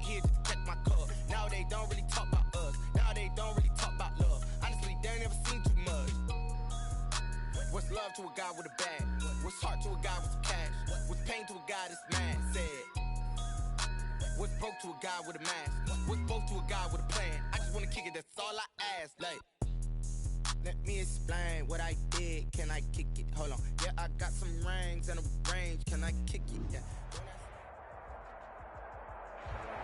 here just to catch my cup. Now they don't really talk about us. Now they don't really talk about love. Honestly, they ain't never seen too much. What's love to a guy with a bag? What's heart to a guy with some cash? What's pain to a guy that's mad? Said. What's broke to a guy with a mask? What's both to a guy with a plan? I just wanna kick it, that's all I ask. Like, let me explain what I did. Can I kick it? Hold on. Yeah, I got some rings and a range. Can I kick it? Yeah.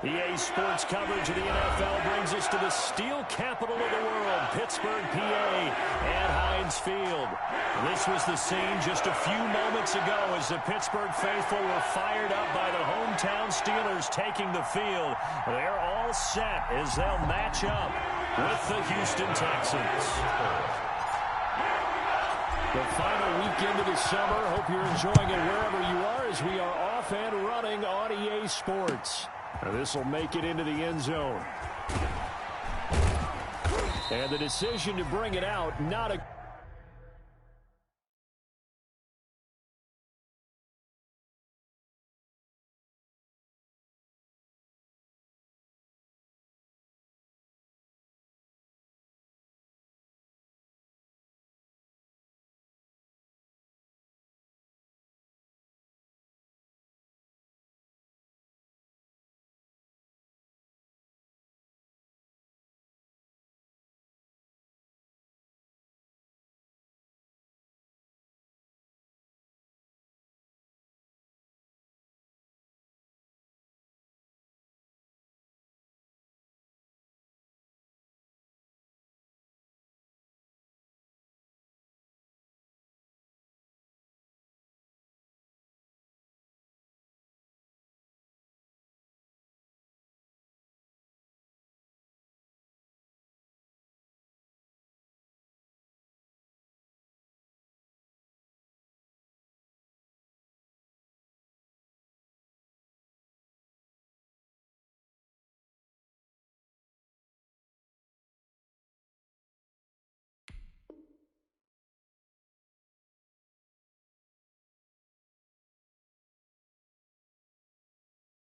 EA Sports coverage of the NFL brings us to the steel capital of the world, Pittsburgh, PA, at Heinz Field. This was the scene just a few moments ago as the Pittsburgh faithful were fired up by the hometown Steelers taking the field. They're all set as they'll match up with the Houston Texans. The final weekend of the summer. Hope you're enjoying it wherever you are as we are off and running on EA Sports. This will make it into the end zone. And the decision to bring it out, not a...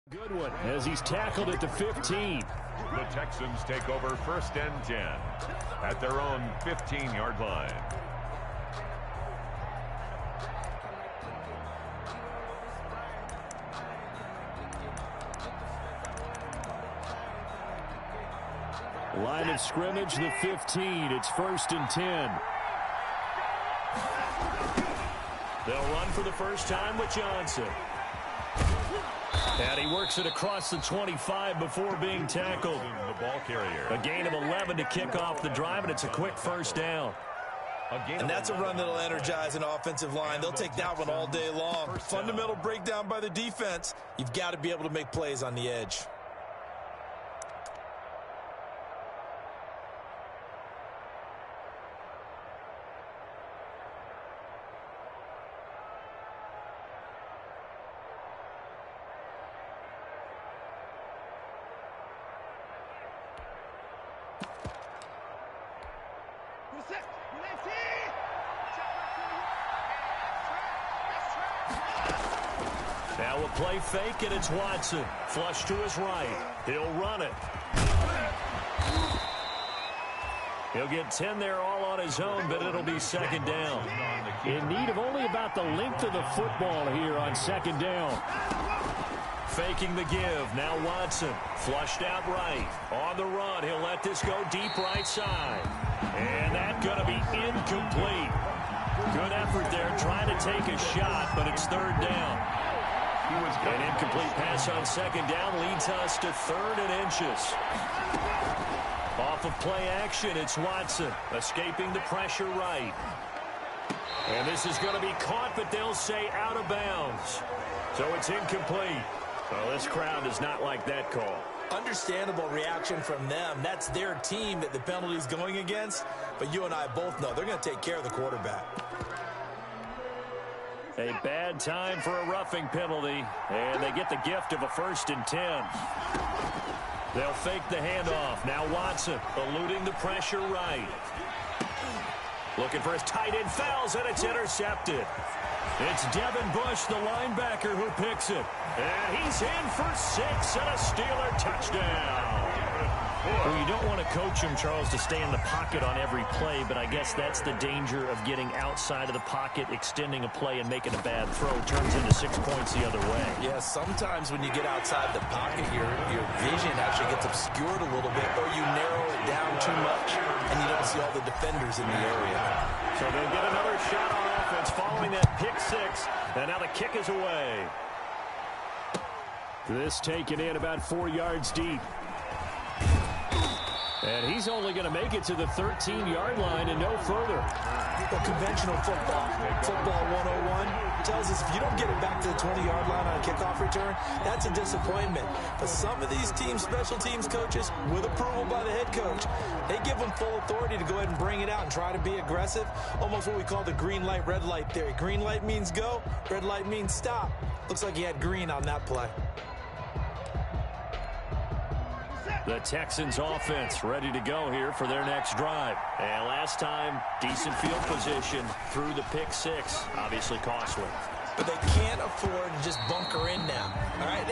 Good one as he's tackled at the 15. The Texans take over 1st and 10 at their own 15-yard line. Line of scrimmage, the 15. It's 1st and 10. They'll run for the first time with Johnson. And he works it across the 25 before being tackled. The ball carrier. A gain of 11 to kick off the drive, and it's a quick first down. And that's a run that'll energize an offensive line. They'll take that one all day long. Fundamental breakdown by the defense. You've got to be able to make plays on the edge. Now a play fake, and it's Watson. Flush to his right. He'll run it. He'll get 10 there all on his own, but it'll be 2nd down. In need of only about the length of the football here on 2nd down. Faking the give. Now Watson. Flushed out right. On the run. He'll let this go deep right side. And that's going to be incomplete. Good effort there trying to take a shot, but it's 3rd down. An incomplete pass on 2nd down leads us to 3rd and inches. Off of play action, it's Watson escaping the pressure right. And this is going to be caught, but they'll say out of bounds. So it's incomplete. Well, this crowd does not like that call. Understandable reaction from them. That's their team that the penalty's going against. But you and I both know they're going to take care of the quarterback. A bad time for a roughing penalty, and they get the gift of a 1st and 10. They'll fake the handoff. Now Watson eluding the pressure right. Looking for his tight end, fouls, and it's intercepted. It's Devin Bush, the linebacker, who picks it. And he's in for 6 and a Steeler touchdown. Well, you don't want to coach him, Charles, to stay in the pocket on every play, but I guess that's the danger of getting outside of the pocket, extending a play, and making a bad throw. Turns into 6 points the other way. Yeah, sometimes when you get outside the pocket, your vision actually gets obscured a little bit, or you narrow it down too much, and you don't see all the defenders in the area. So they'll get another shot on offense following that pick 6, and now the kick is away. This taken in about 4 yards deep. And he's only going to make it to the 13-yard line and no further. Well, conventional football 101, tells us if you don't get it back to the 20-yard line on a kickoff return, that's a disappointment. But some of these team special teams coaches, with approval by the head coach, they give them full authority to go ahead and bring it out and try to be aggressive. Almost what we call the green light, red light theory. Green light means go, red light means stop. Looks like he had green on that play. The Texans offense ready to go here for their next drive. And last time, decent field position through the pick 6. Obviously costly. But they can't afford to just bunker in now. All right,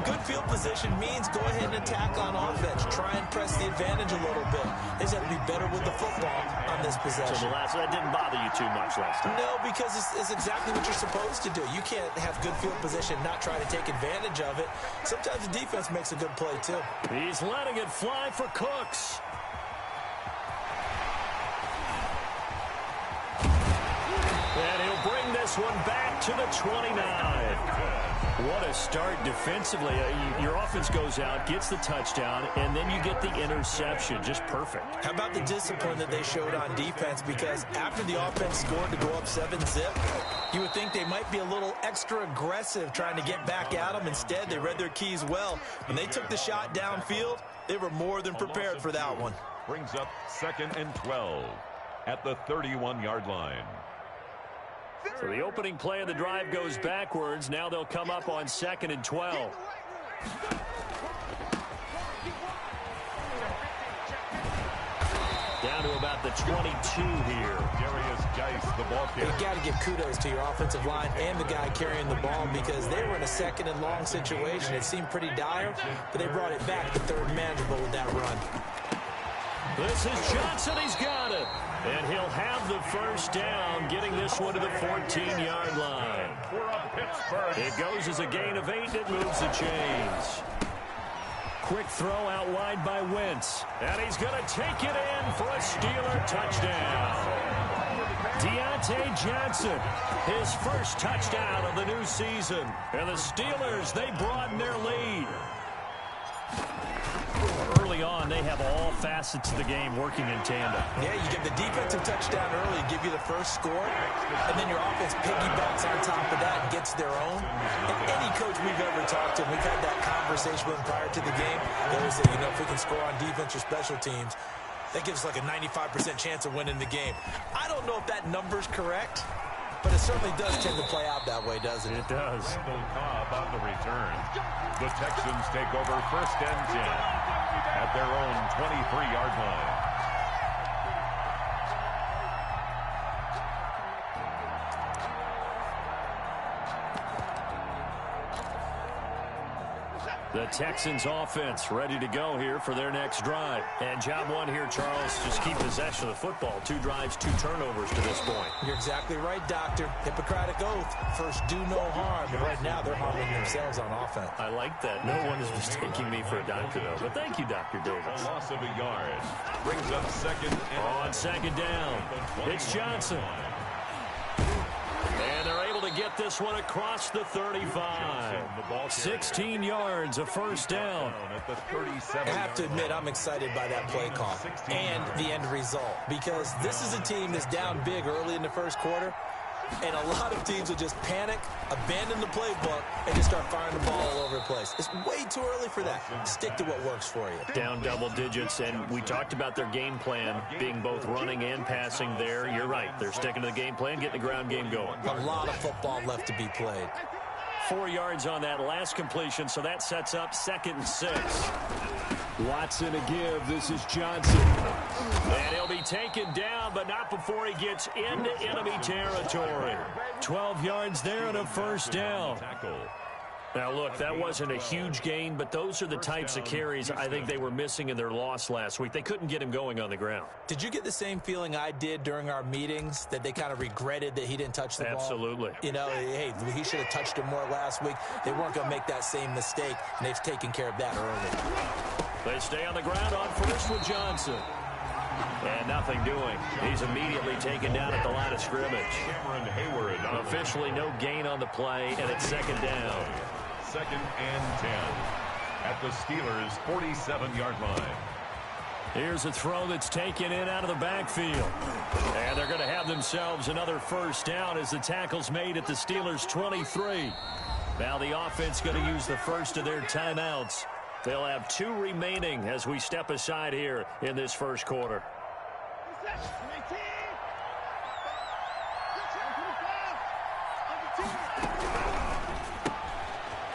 good field position means go ahead and attack on offense. Try and press the advantage a little bit. They just have to be better with the football on this possession. So that didn't bother you too much last time? No, because it's exactly what you're supposed to do. You can't have good field position and not try to take advantage of it. Sometimes the defense makes a good play, too. He's letting it fly for Cooks. And he'll bring this one back to the 29. What a start defensively. Your offense goes out, gets the touchdown, and then you get the interception. Just perfect. How about the discipline that they showed on defense? Because after the offense scored to go up 7-zip, you would think they might be a little extra aggressive trying to get back at them. Instead, they read their keys well. When they took the shot downfield, they were more than prepared for that one. Brings up 2nd and 12 at the 31-yard line. So the opening play of the drive goes backwards. Now they'll come up on 2nd and 12. Down to about the 22 here. Darius Geis, the ball carrier. You got to give kudos to your offensive line and the guy carrying the ball because they were in a 2nd and long situation. It seemed pretty dire, but they brought it back to third manageable with that run. This is Johnson. He's got it. And he'll have the first down, getting this one to the 14-yard line. It goes as a gain of 8. It moves the chains. Quick throw out wide by Wentz. And he's going to take it in for a Steeler touchdown. Deontay Johnson, his first touchdown of the new season. And the Steelers, they broaden their lead. Early on, they have all facets of the game working in tandem. Yeah, you get the defensive touchdown early, give you the first score, and then your offense piggybacks on top of that and gets their own. And any coach we've ever talked to, we've had that conversation with them prior to the game. They always say, you know, if we can score on defense or special teams, that gives us like a 95% chance of winning the game. I don't know if that number's correct, but it certainly does tend to play out that way, doesn't it? It does. Cobb on the return. The Texans take over 1st and 10 at their own 23-yard line. The Texans offense ready to go here for their next drive. And job one here, Charles, just keep possession of the football. 2 drives, 2 turnovers to this point. You're exactly right, Doctor. Hippocratic oath. First, do no harm. But right now, they're harming themselves on offense. I like that. No one is mistaking me for a doctor, though. But thank you, Dr. Davis. A loss of a yard. Brings up 2nd and on 2nd down. It's Johnson. And they're able to get this one across the 35. 16 yards, a first down. I have to admit, I'm excited by that play call and the end result because this is a team that's down big early in the first quarter, and a lot of teams will just panic, abandon the playbook, and just start firing the ball all over the place. It's way too early for that. Stick to what works for you. Down double digits, and we talked about their game plan being both running and passing there. You're right. They're sticking to the game plan, getting the ground game going. A lot of football left to be played. 4 yards on that last completion, so that sets up 2nd and 6. Watson to give. This is Johnson. And he'll be taken down, but not before he gets into enemy territory. 12 yards there and a first down. Now, look, that wasn't a huge gain, but those are the types of carries I think they were missing in their loss last week. They couldn't get him going on the ground. Did you get the same feeling I did during our meetings, that they kind of regretted that he didn't touch the ball? Absolutely. You know, hey, he should have touched it more last week. They weren't going to make that same mistake, and they've taken care of that early. They stay on the ground on first with Johnson. And nothing doing. He's immediately taken down at the line of scrimmage. Officially no gain on the play, and it's second down. 2nd and 10 at the Steelers' 47-yard line. Here's a throw that's taken in out of the backfield. And they're going to have themselves another first down as the tackle's made at the Steelers' 23. Now the offense going to use the first of their timeouts. They'll have 2 remaining as we step aside here in this first quarter.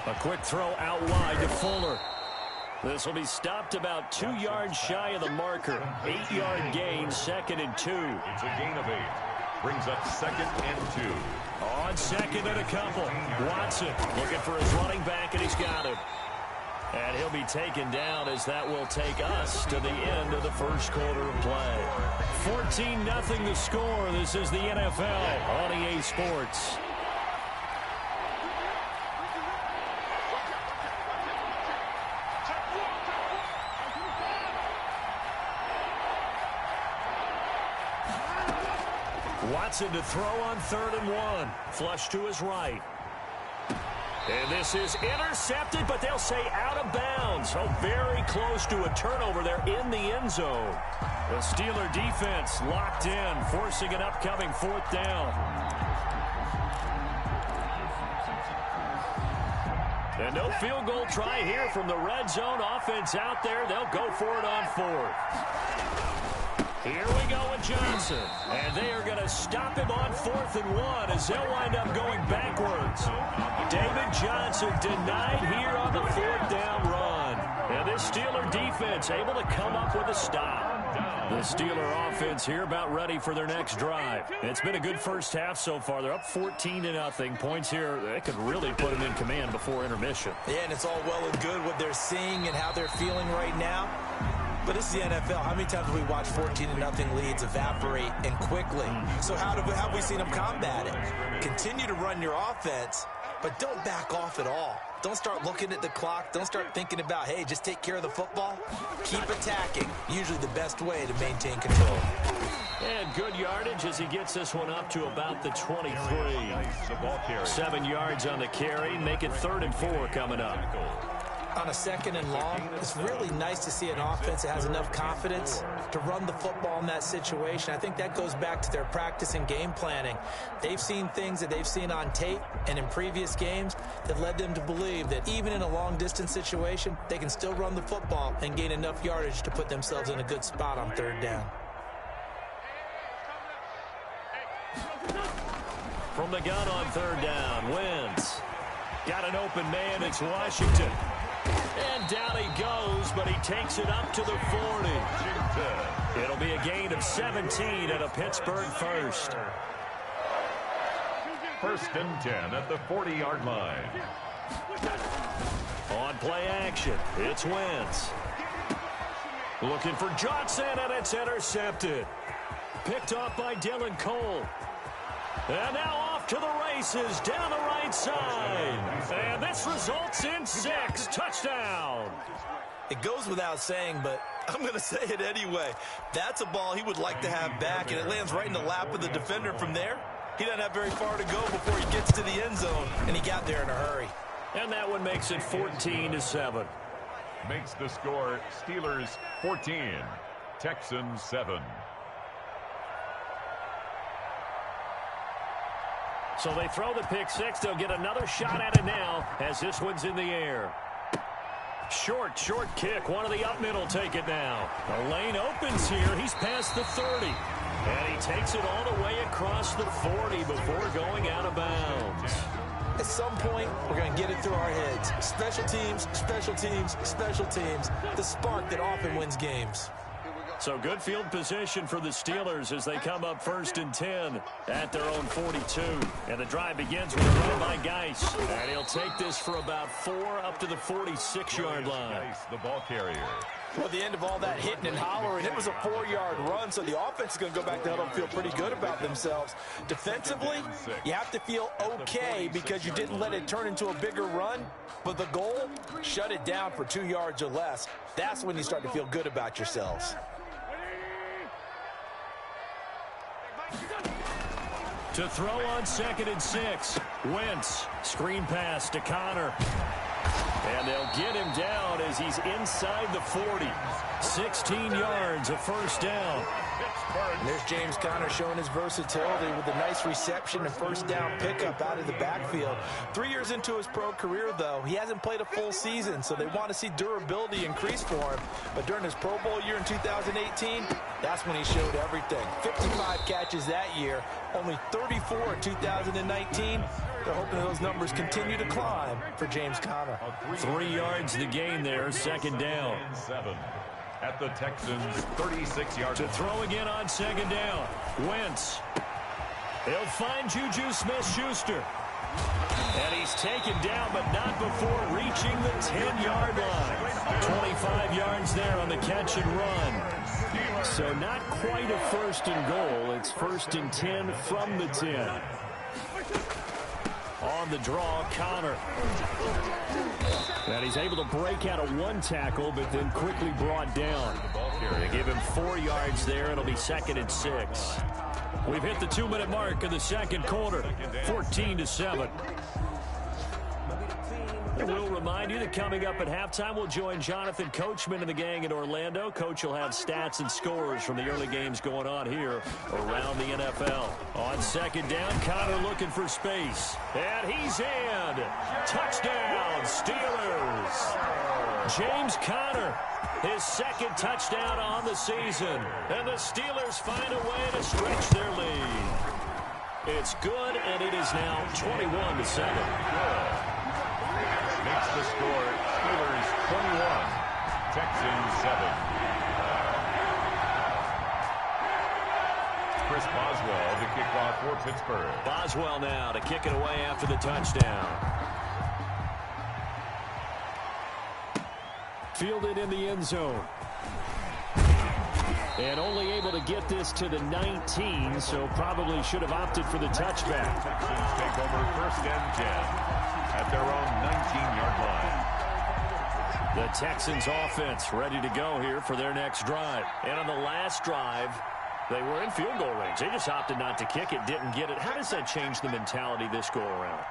A quick throw out wide to Fuller. This will be stopped about 2 yards shy of the marker. 8-yard gain, 2nd and 2. It's a gain of 8. Brings up 2nd and 2. On 2nd and a couple. Watson looking for his running back, and he's got him. And he'll be taken down as that will take us to the end of the first quarter of play. 14-0 the score. This is the NFL on EA Sports. Watson to throw on 3rd and 1. Flush to his right. And this is intercepted, but they'll say out of bounds. Oh, very close to a turnover there in the end zone. The Steeler defense locked in, forcing an upcoming 4th down. And no field goal try here from the red zone. Offense out there. They'll go for it on 4th. Here we go with Johnson. And they are going to stop him on 4th and 1 as they'll wind up going backwards. David Johnson denied here on the 4th down run. And this Steeler defense able to come up with a stop. The Steeler offense here about ready for their next drive. It's been a good first half so far. They're up 14-0. Points here, they could really put them in command before intermission. Yeah, and it's all well and good what they're seeing and how they're feeling right now. But this is the NFL. How many times have we watched 14-0 leads evaporate and quickly? So how have we seen them combat it? Continue to run your offense, but don't back off at all. Don't start looking at the clock. Don't start thinking about, hey, just take care of the football. Keep attacking. Usually the best way to maintain control. And good yardage as he gets this one up to about the 23. 7 yards on the carry. Make it 3rd and 4 coming up. On a 2nd and long, it's really nice to see an offense that has enough confidence to run the football in that situation. I think that goes back to their practice and game planning. They've seen things that they've seen on tape and in previous games that led them to believe that even in a long-distance situation, they can still run the football and gain enough yardage to put themselves in a good spot on 3rd down. From the gun on 3rd down, Wentz. Got an open man, it's Washington. And down he goes, but he takes it up to the 40. It'll be a gain of 17 and a Pittsburgh first. 1st and 10 at the 40-yard line. On play action, it's Wentz. Looking for Johnson, and it's intercepted. Picked off by Dylan Cole. And now off to the races down the right side. And this results in 6. Touchdown. It goes without saying, but I'm going to say it anyway. That's a ball he would like to have back, and it lands right in the lap of the defender from there. He doesn't have very far to go before he gets to the end zone, and he got there in a hurry. And that one makes it 14-7. Makes the score Steelers 14, Texans 7. So they throw the pick 6. They'll get another shot at it now as this one's in the air. Short kick. One of the up middle take it now. The lane opens here. He's past the 30. And he takes it all the way across the 40 before going out of bounds. At some point, we're going to get it through our heads. Special teams, special teams, special teams. The spark that often wins games. So good field position for the Steelers as they come up 1st and 10 at their own 42. And the drive begins with a run by Geis. And he'll take this for about 4 up to the 46-yard line. Geis, the ball carrier. Well, at the end of all that hitting and hollering, it was a 4-yard run, so the offense is going to go back to huddle and feel pretty good about themselves. Defensively, you have to feel okay because you didn't let it turn into a bigger run, but the goal, shut it down for 2 yards or less. That's when you start to feel good about yourselves. To throw on 2nd and 6. Wentz, screen pass to Connor. And they'll get him down as he's inside the 40. 16 yards, a first down. And there's James Conner showing his versatility with a nice reception and first down pickup out of the backfield. 3 years into his pro career, though, he hasn't played a full season, so they want to see durability increase for him. But during his Pro Bowl year in 2018, that's when he showed everything. 55 catches that year, only 34 in 2019. They're hoping those numbers continue to climb for James Conner. 3 yards the gain there, 2nd down. 7 at the Texans' 36-yard To throw again on 2nd down. Wentz. He'll find Juju Smith-Schuster. And he's taken down, but not before reaching the 10-yard line. 25 yards there on the catch and run. So not quite a 1st and goal. It's 1st and 10 from the 10. On the draw, Connor. And he's able to break out of 1 tackle, but then quickly brought down. They give him 4 yards there. It'll be 2nd and 6. We've hit the 2-minute mark of the 2nd quarter, 14-7. We'll remind you that coming up at halftime, we'll join Jonathan Coachman and the gang in Orlando. Coach will have stats and scores from the early games going on here around the NFL. On 2nd down, Connor looking for space. And he's in. Touchdown, Steelers. James Conner, his 2nd touchdown on the season. And the Steelers find a way to stretch their lead. It's good, and it is now 21-7. Makes the score Steelers 21, Texans 7. Chris Boswell to kick off for Pittsburgh. Boswell now to kick it away after the touchdown. Fielded in the end zone. And only able to get this to the 19, so probably should have opted for the touchback. Texans take over 1st and 10 at their own 19-yard line. The Texans offense ready to go here for their next drive. And on the last drive, they were in field goal range. They just opted not to kick it, didn't get it. How does that change the mentality this go around?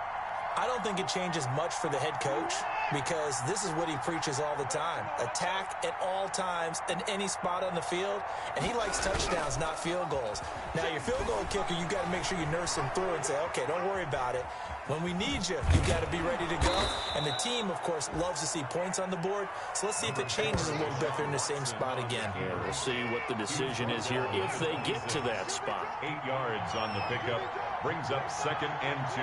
I don't think it changes much for the head coach because this is what he preaches all the time. Attack at all times in any spot on the field, and he likes touchdowns, not field goals. Now, your field goal kicker, you got to make sure you nurse him through and say, okay, don't worry about it. When we need you, you got to be ready to go. And the team, of course, loves to see points on the board. So let's see if it changes a little bit if they're in the same spot again. Yeah, we'll see what the decision is here if they get to that spot. 8 yards on the pickup brings up 2nd and 2.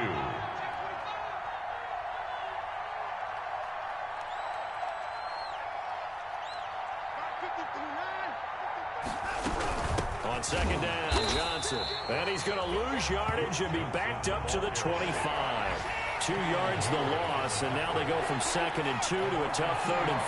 On 2nd down, Johnson. And he's going to lose yardage and be backed up to the 25. 2 yards the loss, and now they go from 2nd and 2 to a tough 3rd and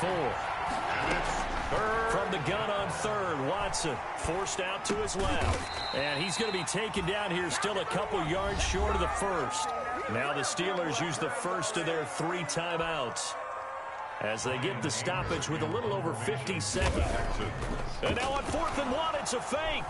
4. From the gun on 3rd, Watson forced out to his left. And he's going to be taken down here still a couple yards short of the 1st. Now the Steelers use the 1st of their 3 timeouts as they get the stoppage with a little over 50 seconds. And now on 4th and 1, it's a fake.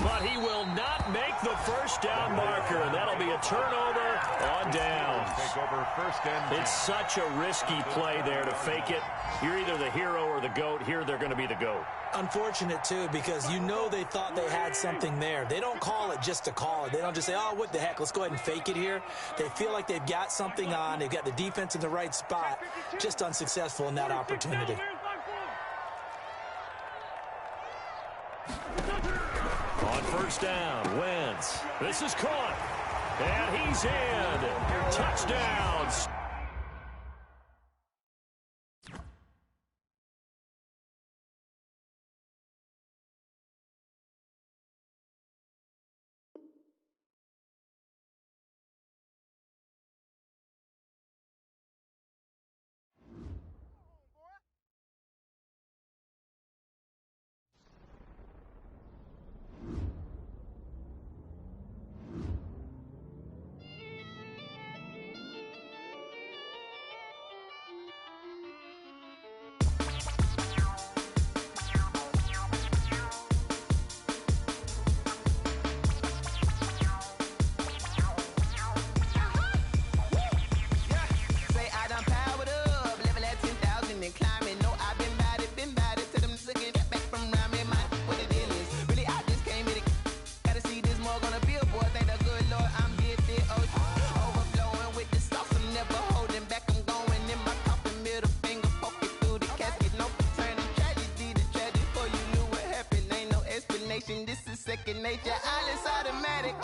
But he will not make the first down marker. And that'll be a turnover on downs. Take over 1st and 10. It's such a risky play there to fake it. You're either the hero or the GOAT. Here they're going to be the GOAT. Unfortunate, too, because you know they thought they had something there. They don't call it just to call it. They don't just say, oh, what the heck, let's go ahead and fake it here. They feel like they've got something on. They've got the defense in the right spot. Just unsuccessful in that opportunity. On 1st down, Wentz. This is caught. And he's in. Touchdowns. This is second nature, all is automatic.